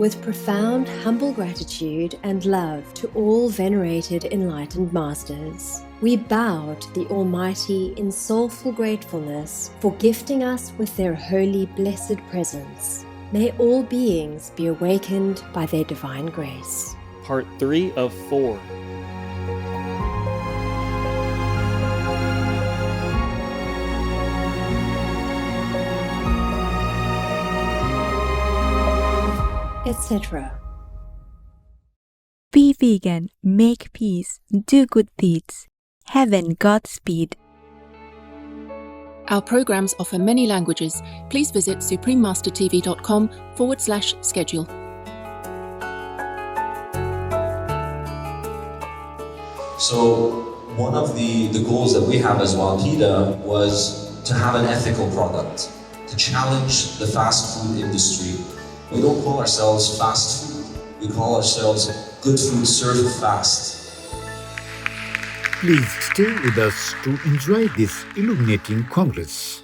With profound, humble gratitude and love to all venerated enlightened masters, we bow to the Almighty in soulful gratefulness for gifting us with their holy, blessed presence. May all beings be awakened by their divine grace. Part 3 of 4. Etc. Be vegan, make peace, do good deeds. Heaven Godspeed. Our programs offer many languages. Please visit suprememastertv.com/schedule. So one of the goals that we have as Walpida was to have an ethical product, to challenge the fast food industry. We don't call ourselves fast food, we call ourselves good food served fast. Please stay with us to enjoy this illuminating Congress.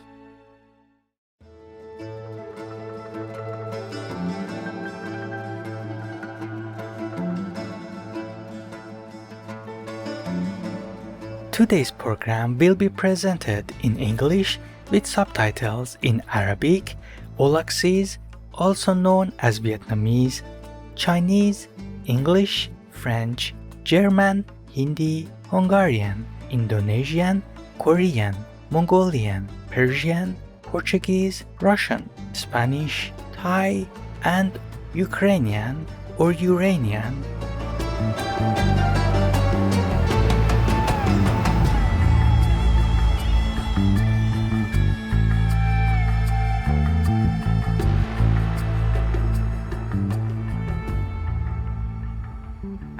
Today's program will be presented in English with subtitles in Arabic, Aulacese, also known as Vietnamese, Chinese, English, French, German, Hindi, Hungarian, Indonesian, Korean, Mongolian, Persian, Portuguese, Russian, Spanish, Thai, and Ukrainian or Uranian.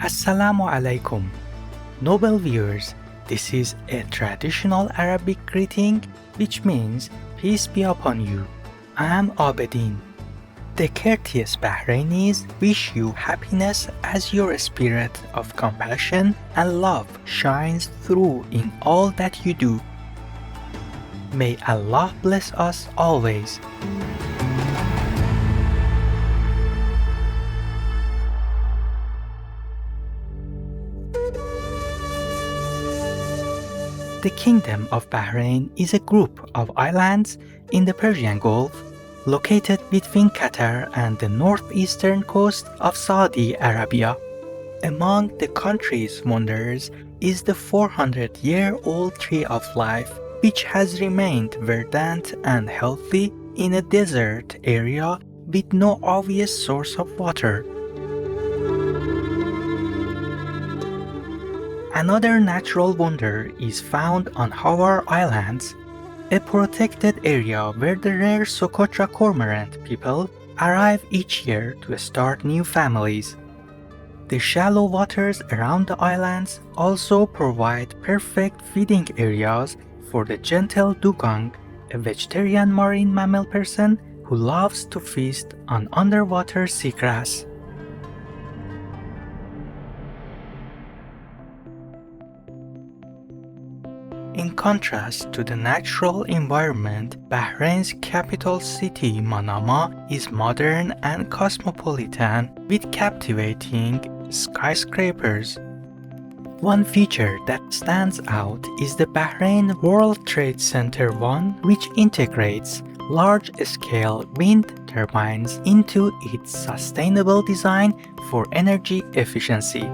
Assalamu alaikum. Noble viewers, this is a traditional Arabic greeting which means peace be upon you. I am Abedin. The courteous Bahrainis wish you happiness as your spirit of compassion and love shines through in all that you do. May Allah bless us always. The Kingdom of Bahrain is a group of islands in the Persian Gulf located between Qatar and the northeastern coast of Saudi Arabia. Among the country's wonders is the 400-year-old tree of life, which has remained verdant and healthy in a desert area with no obvious source of water. Another natural wonder is found on Hawar Islands, a protected area where the rare Socotra cormorant people arrive each year to start new families. The shallow waters around the islands also provide perfect feeding areas for the gentle dugong, a vegetarian marine mammal person who loves to feast on underwater seagrass. In contrast to the natural environment, Bahrain's capital city Manama is modern and cosmopolitan with captivating skyscrapers. One feature that stands out is the Bahrain World Trade Center 1, which integrates large-scale wind turbines into its sustainable design for energy efficiency.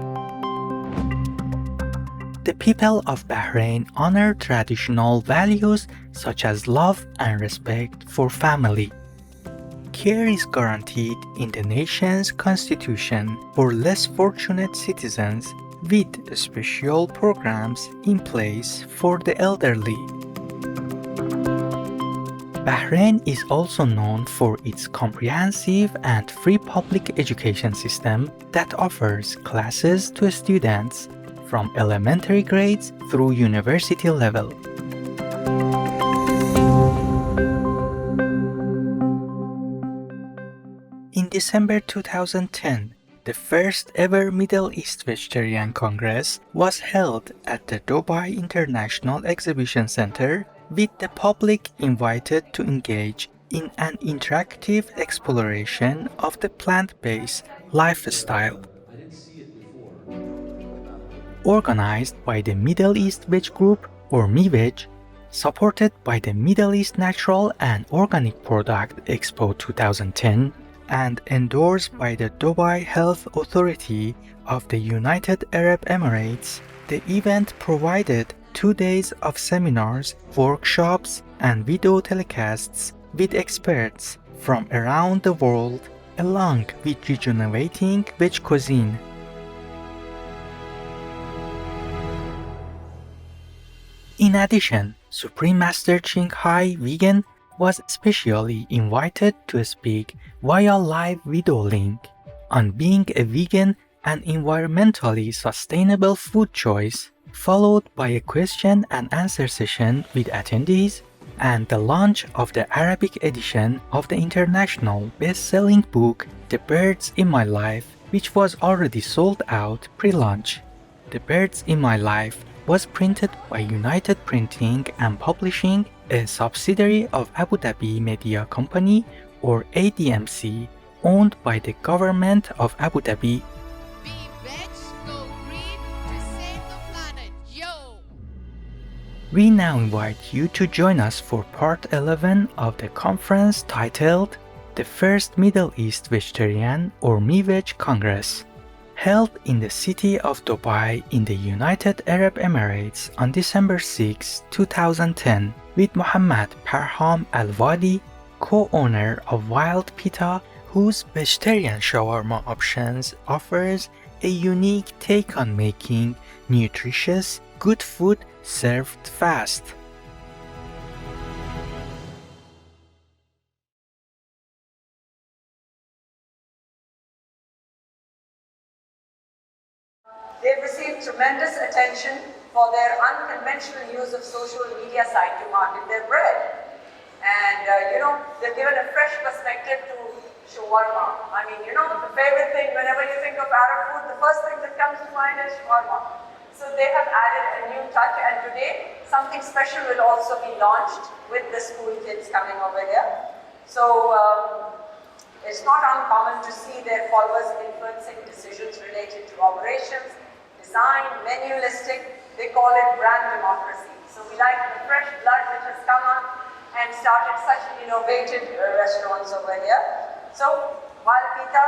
The people of Bahrain honor traditional values such as love and respect for family. Care is guaranteed in the nation's constitution for less fortunate citizens, with special programs in place for the elderly. Bahrain is also known for its comprehensive and free public education system that offers classes to students from elementary grades through university level. In December 2010, the first ever Middle East Vegetarian Congress was held at the Dubai International Exhibition Center, with the public invited to engage in an interactive exploration of the plant-based lifestyle. Organized by the Middle East Veg Group or MEVEG, supported by the Middle East Natural and Organic Product Expo 2010, and endorsed by the Dubai Health Authority of the United Arab Emirates, the event provided 2 days of seminars, workshops, and video telecasts with experts from around the world, along with rejuvenating veg cuisine. In addition, Supreme Master Ching Hai Vegan was specially invited to speak via live video link on being a vegan and environmentally sustainable food choice, followed by a question and answer session with attendees and the launch of the Arabic edition of the international best-selling book The Birds in My Life, which was already sold out pre-launch. The Birds in My Life was printed by United Printing and Publishing, a subsidiary of Abu Dhabi Media Company or ADMC, owned by the government of Abu Dhabi. Be veg, go green to save the planet, yo! We now invite you to join us for part 11 of the conference titled The First Middle East Vegetarian or MEVEG Congress, held in the city of Dubai in the United Arab Emirates on December 6, 2010, with Muhammad Parham Al-Wadi, co-owner of Wild Pita, whose vegetarian shawarma options offers a unique take on making nutritious, good food served fast. They've received tremendous attention for their unconventional use of social media site to market their bread. And, they've given a fresh perspective to shawarma. I mean, the favorite thing whenever you think of Arab food, the first thing that comes to mind is shawarma. So they have added a new touch, and today something special will also be launched with the school kids coming over here. So it's not uncommon to see their followers influencing decisions related to operations, design, menu listing. They call it brand democracy. So we like the fresh blood which has come up and started such innovative restaurants over here. So Wild Pita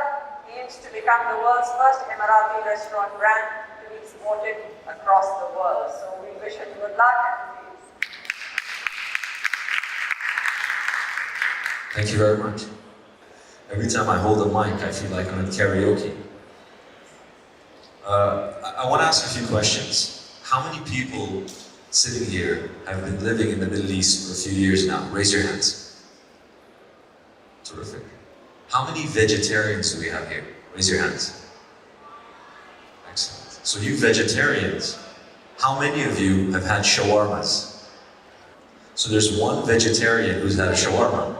aims to become the world's first Emirati restaurant brand to be exported across the world. So we wish it good luck. Thank you very much. Every time I hold a mic, I feel like I'm in karaoke. I want to ask a few questions. How many people sitting here have been living in the Middle East for a few years now? Raise your hands. Terrific. How many vegetarians do we have here? Raise your hands. Excellent. So you vegetarians, how many of you have had shawarmas? So there's one vegetarian who's had a shawarma.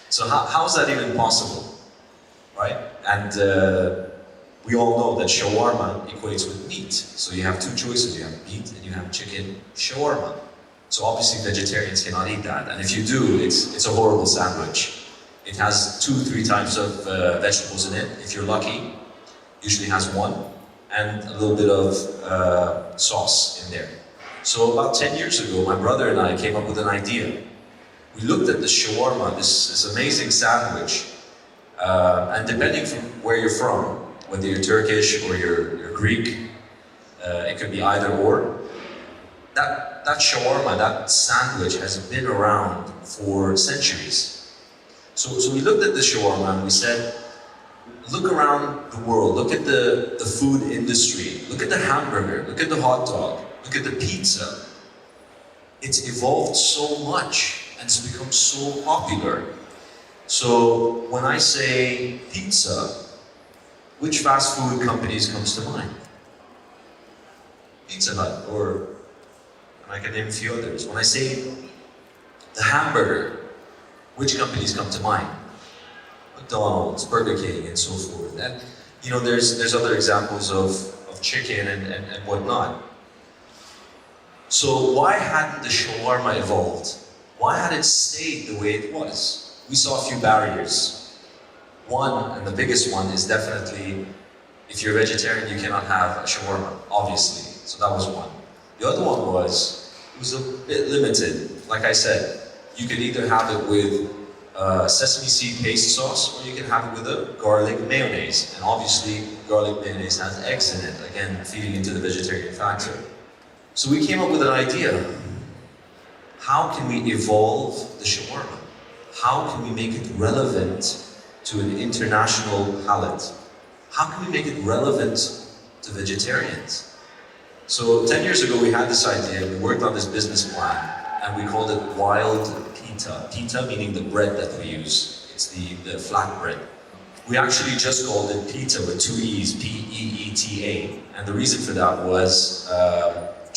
So how is that even possible, right? And we all know that shawarma equates with meat. So you have two choices, you have meat and you have chicken shawarma. So obviously vegetarians cannot eat that. And if you do, it's a horrible sandwich. It has 2-3 types of vegetables in it, if you're lucky. Usually has one, and a little bit of sauce in there. So about 10 years ago, my brother and I came up with an idea. We looked at the shawarma, this amazing sandwich, and depending from where you're from, whether you're Turkish or you're Greek, it could be either or. That shawarma, that sandwich has been around for centuries. So we looked at the shawarma and we said, look around the world, look at the food industry, look at the hamburger, look at the hot dog, look at the pizza. It's evolved so much and it's become so popular. So when I say pizza, which fast food companies comes to mind? Pizza Hut, or I can name a few others. When I say the hamburger, which companies come to mind? McDonald's, Burger King, and so forth. And there's other examples of chicken and whatnot. So why hadn't the shawarma evolved? why had it stayed the way it was? We saw a few barriers. One, and the biggest one, is definitely if you're vegetarian, you cannot have a shawarma, obviously. So that was one. The other one was, it was a bit limited. Like I said, you could either have it with sesame seed paste sauce, or you can have it with a garlic mayonnaise. And obviously, garlic mayonnaise has eggs in it, again, feeding into the vegetarian factor. So we came up with an idea. How can we evolve the shawarma? How can we make it relevant to an international palate? How can we make it relevant to vegetarians? So 10 years ago we had this idea, we worked on this business plan, and we called it Wild Pita. Pita meaning the bread that we use. It's the flat bread. We actually just called it Pita with two E's, P-E-E-T-A. And the reason for that was,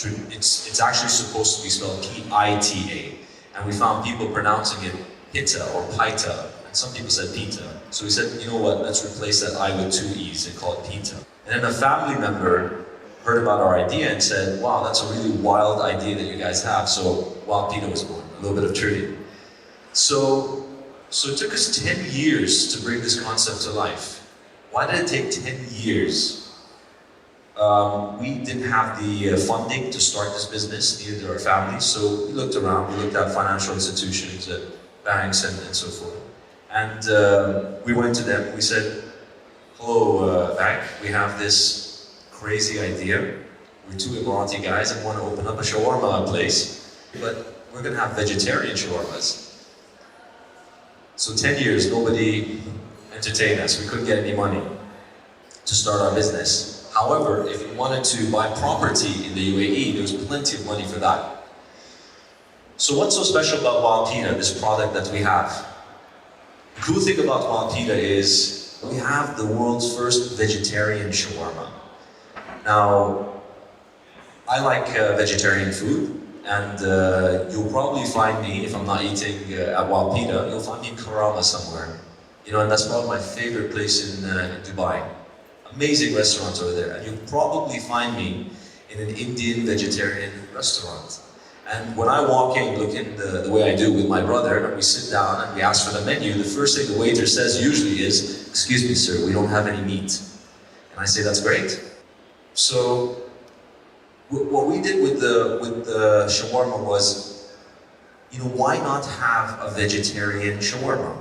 it's actually supposed to be spelled P-I-T-A. And we found people pronouncing it Pita or Pita, and some people said Pita. So we said, you know what, let's replace that I with two E's and call it Pita. And then a family member heard about our idea and said, wow, that's a really wild idea that you guys have. So Wild Pita was born, a little bit of trivia. So it took us 10 years to bring this concept to life. Why did it take 10 years? We didn't have the funding to start this business, neither did our families, so we looked around, we looked at financial institutions, at banks and so forth. And we went to them and we said, hello bank, we have this crazy idea. We're two Emirati guys and want to open up a shawarma place, but we're going to have vegetarian shawarmas. So 10 years, nobody entertained us. We couldn't get any money to start our business. However, if we wanted to buy property in the UAE, there was plenty of money for that. So what's so special about Wild Pita, this product that we have? The cool thing about Wild Pita is we have the world's first vegetarian shawarma. Now, I like vegetarian food. And you'll probably find me, if I'm not eating at Wild Pita, you'll find me in Karama somewhere. You know, and that's probably my favorite place in Dubai. Amazing restaurants over there. And you'll probably find me in an Indian vegetarian restaurant. And when I walk in, looking the way I do with my brother, and we sit down and we ask for the menu, the first thing the waiter says usually is, excuse me sir, we don't have any meat. And I say, that's great. So, what we did with the shawarma was, you know, why not have a vegetarian shawarma?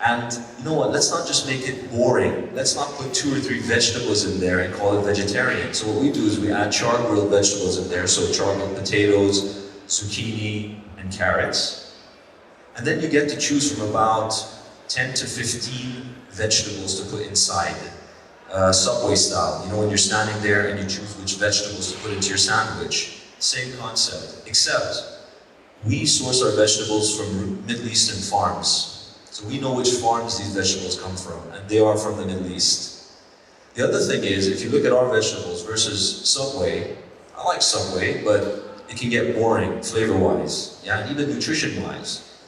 And you know what, let's not just make it boring. Let's not put 2 or 3 vegetables in there and call it vegetarian. So what we do is we add char-grilled vegetables in there, so char-grilled potatoes, zucchini, and carrots. And then you get to choose from about 10 to 15 vegetables to put inside. Subway style, you know, when you're standing there and you choose which vegetables to put into your sandwich. Same concept, except we source our vegetables from Middle Eastern farms. So we know which farms these vegetables come from, and they are from the Middle East. The other thing is, if you look at our vegetables versus Subway, I like Subway, but it can get boring flavor-wise, yeah, and even nutrition-wise.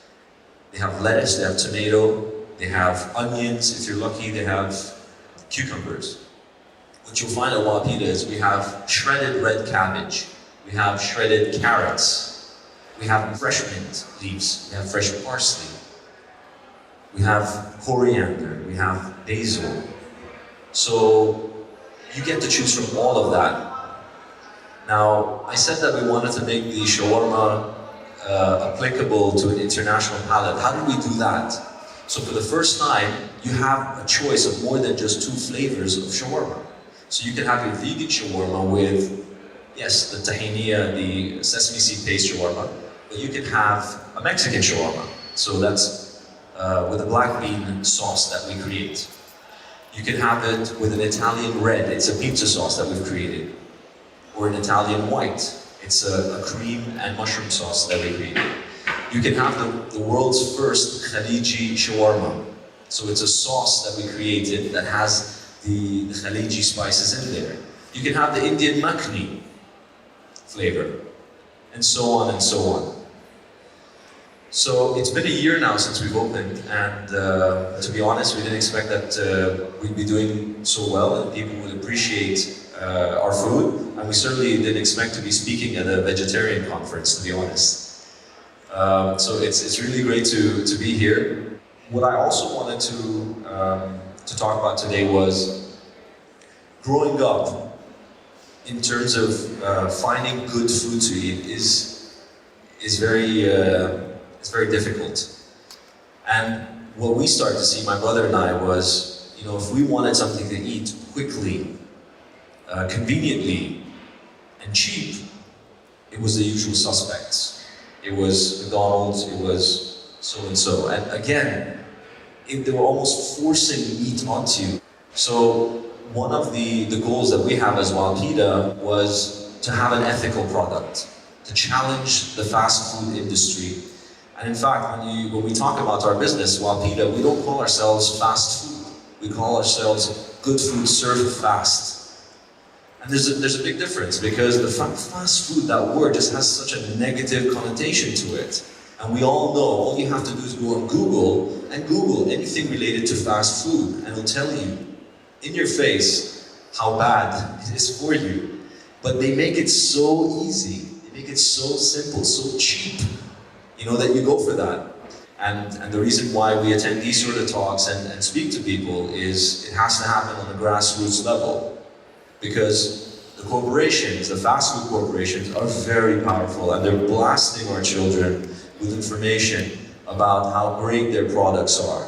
They have lettuce, they have tomato, they have onions, if you're lucky, they have cucumbers. What you'll find at Wild Pita is we have shredded red cabbage, we have shredded carrots, we have fresh mint leaves, we have fresh parsley, we have coriander, we have basil. So you get to choose from all of that. Now, I said that we wanted to make the shawarma applicable to an international palate. How did we do that? So for the first time, you have a choice of more than just 2 flavors of shawarma. So you can have your vegan shawarma with, yes, the tahiniya, the sesame seed paste shawarma, but you can have a Mexican shawarma. So that's with a black bean sauce that we create. You can have it with an Italian red, it's a pizza sauce that we've created. Or an Italian white, it's a cream and mushroom sauce that we created. You can have the world's first Khaliji shawarma. So it's a sauce that we created that has the Khaliji spices in there. You can have the Indian makhni flavor, and so on and so on. So it's been a year now since we've opened, and to be honest, we didn't expect that we'd be doing so well and people would appreciate our food, and we certainly didn't expect to be speaking at a vegetarian conference, to be honest. So it's really great to be here. What I also wanted to talk about today was growing up in terms of finding good food to eat is very difficult. And what we started to see, my brother and I, was, if we wanted something to eat quickly, conveniently, and cheap, it was the usual suspects. It was McDonald's, it was so-and-so. And again, they were almost forcing meat onto you. So one of the goals that we have as Walpida was to have an ethical product, to challenge the fast food industry. And in fact, when we talk about our business, Walpida, we don't call ourselves fast food. We call ourselves good food served fast. And there's a big difference, because the fast food, that word just has such a negative connotation to it. And we all know, all you have to do is go on Google and Google anything related to fast food, and it'll tell you in your face how bad it is for you. But they make it so easy, they make it so simple, so cheap, that you go for that. And the reason why we attend these sort of talks and speak to people is it has to happen on a grassroots level. Because the corporations, the fast food corporations, are very powerful, and they're blasting our children with information about how great their products are.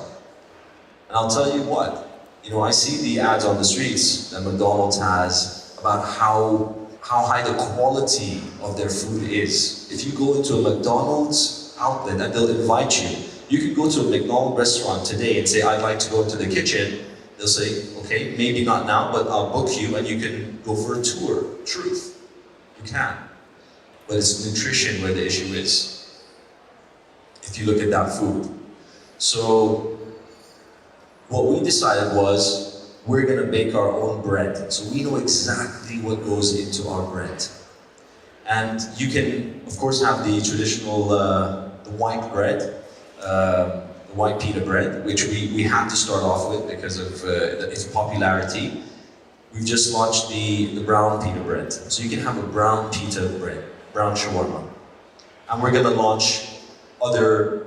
And I'll tell you what, I see the ads on the streets that McDonald's has about how high the quality of their food is. If you go into a McDonald's outlet and they'll invite you, you could go to a McDonald's restaurant today and say, I'd like to go into the kitchen. They'll say, okay, maybe not now, but I'll book you and you can go for a tour. Truth, you can. But it's nutrition where the issue is, if you look at that food. So what we decided was, we're gonna bake our own bread. So we know exactly what goes into our bread. And you can, of course, have the traditional, the white bread, the white pita bread, which we had to start off with because of its popularity. We've just launched the brown pita bread. So you can have a brown pita bread, brown shawarma. And we're gonna launch other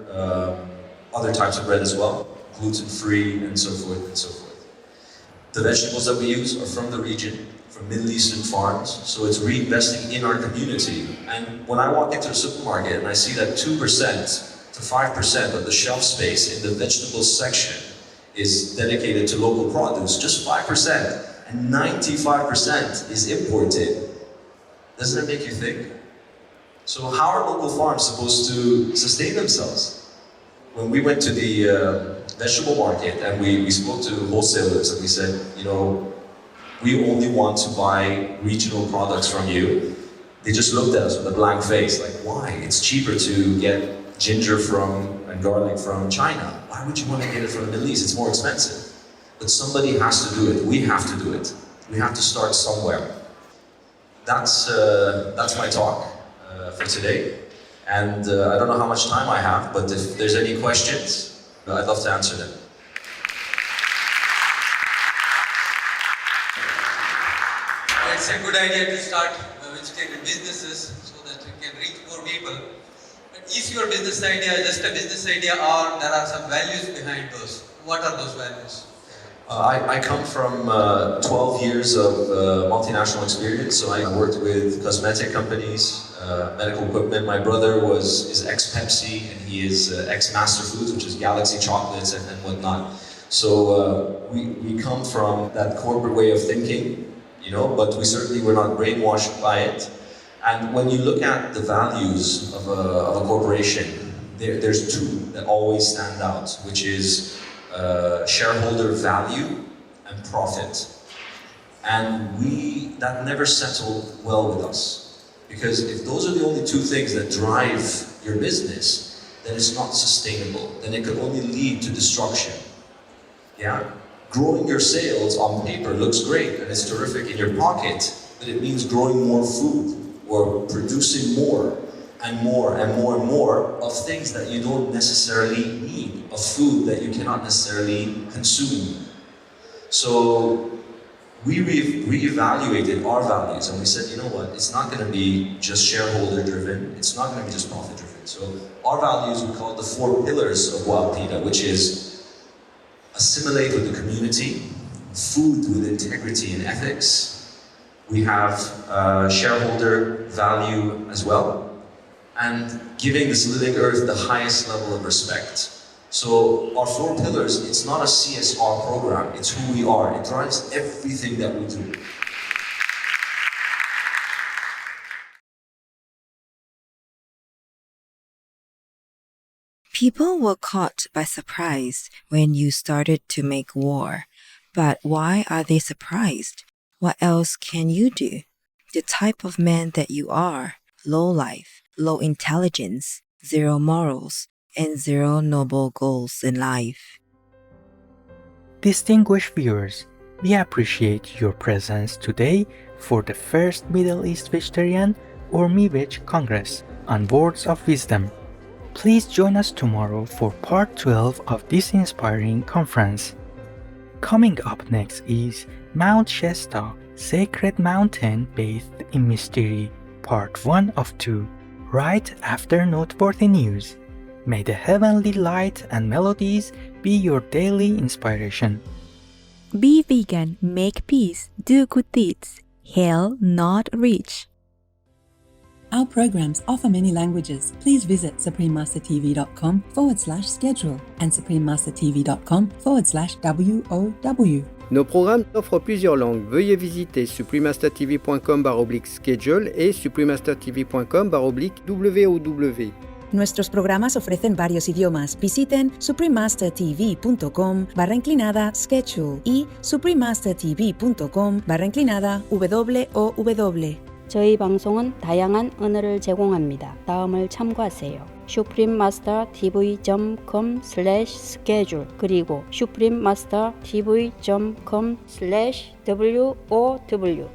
types of bread as well, gluten-free and so forth and so forth. The vegetables that we use are from the region, from Middle Eastern farms, so it's reinvesting in our community. And when I walk into a supermarket and I see that 2% to 5% of the shelf space in the vegetables section is dedicated to local produce, just 5%, and 95% is imported, doesn't it make you think? So how are local farms supposed to sustain themselves? When we went to the vegetable market and we spoke to wholesalers and we said, we only want to buy regional products from you, they just looked at us with a blank face, like, why? It's cheaper to get ginger and garlic from China. Why would you want to get it from the Middle East? It's more expensive. But somebody has to do it. We have to do it. We have to start somewhere. That's my talk for today. And I don't know how much time I have, but if there's any questions, I'd love to answer them. It's a good idea to start vegetarian businesses so that we can reach more people. But is your business idea just a business idea, or there are some values behind those? What are those values? I come from 12 years of multinational experience, so I worked with cosmetic companies, medical equipment. My brother is ex-Pepsi and he is ex-Master Foods, which is Galaxy Chocolates and whatnot. So we come from that corporate way of thinking, but we certainly were not brainwashed by it. And when you look at the values of a corporation, there's two that always stand out, which is shareholder value and profit. And that never settled well with us. Because if those are the only two things that drive your business, then it's not sustainable. Then it could only lead to destruction. Yeah? Growing your sales on paper looks great and it's terrific in your pocket, but it means growing more food or producing more and more and more and more of things that you don't necessarily need, of food that you cannot necessarily consume. So we reevaluated our values and we said, you know what, it's not going to be just shareholder driven, it's not going to be just profit driven. So our values, we call it the 4 pillars of Wild Pita, which is assimilate with the community, food with integrity and ethics. We have shareholder value as well, and giving this living earth the highest level of respect. So our 4 pillars, it's not a CSR program, it's who we are. It drives everything that we do. People were caught by surprise when you started to make war. But why are they surprised? What else can you do? The type of man that you are, low life, low intelligence, zero morals, and zero noble goals in life. Distinguished viewers, we appreciate your presence today for the first Middle East Vegetarian or MEVEG Congress on Words of Wisdom. Please join us tomorrow for part 12 of this inspiring conference. Coming up next is Mount Shasta, Sacred Mountain Bathed in Mystery, part 1 of 2, right after noteworthy news. May the heavenly light and melodies be your daily inspiration. Be vegan, make peace, do good deeds. Hell not rich. Our programs offer many languages. Please visit suprememastertv.com/schedule and suprememastertv.com/WOW. Nos programmes offrent plusieurs langues. Veuillez visiter suprememastertv.com/schedule et suprememastertv.com/WOW. Nuestros programas ofrecen varios idiomas. Visiten suprememastertv.com/schedule y suprememastertv.com/WOW. 저희 방송은 다양한 언어를 제공합니다. 다음을 참고하세요. suprememastertv.com/schedule 그리고 suprememastertv.com/WOW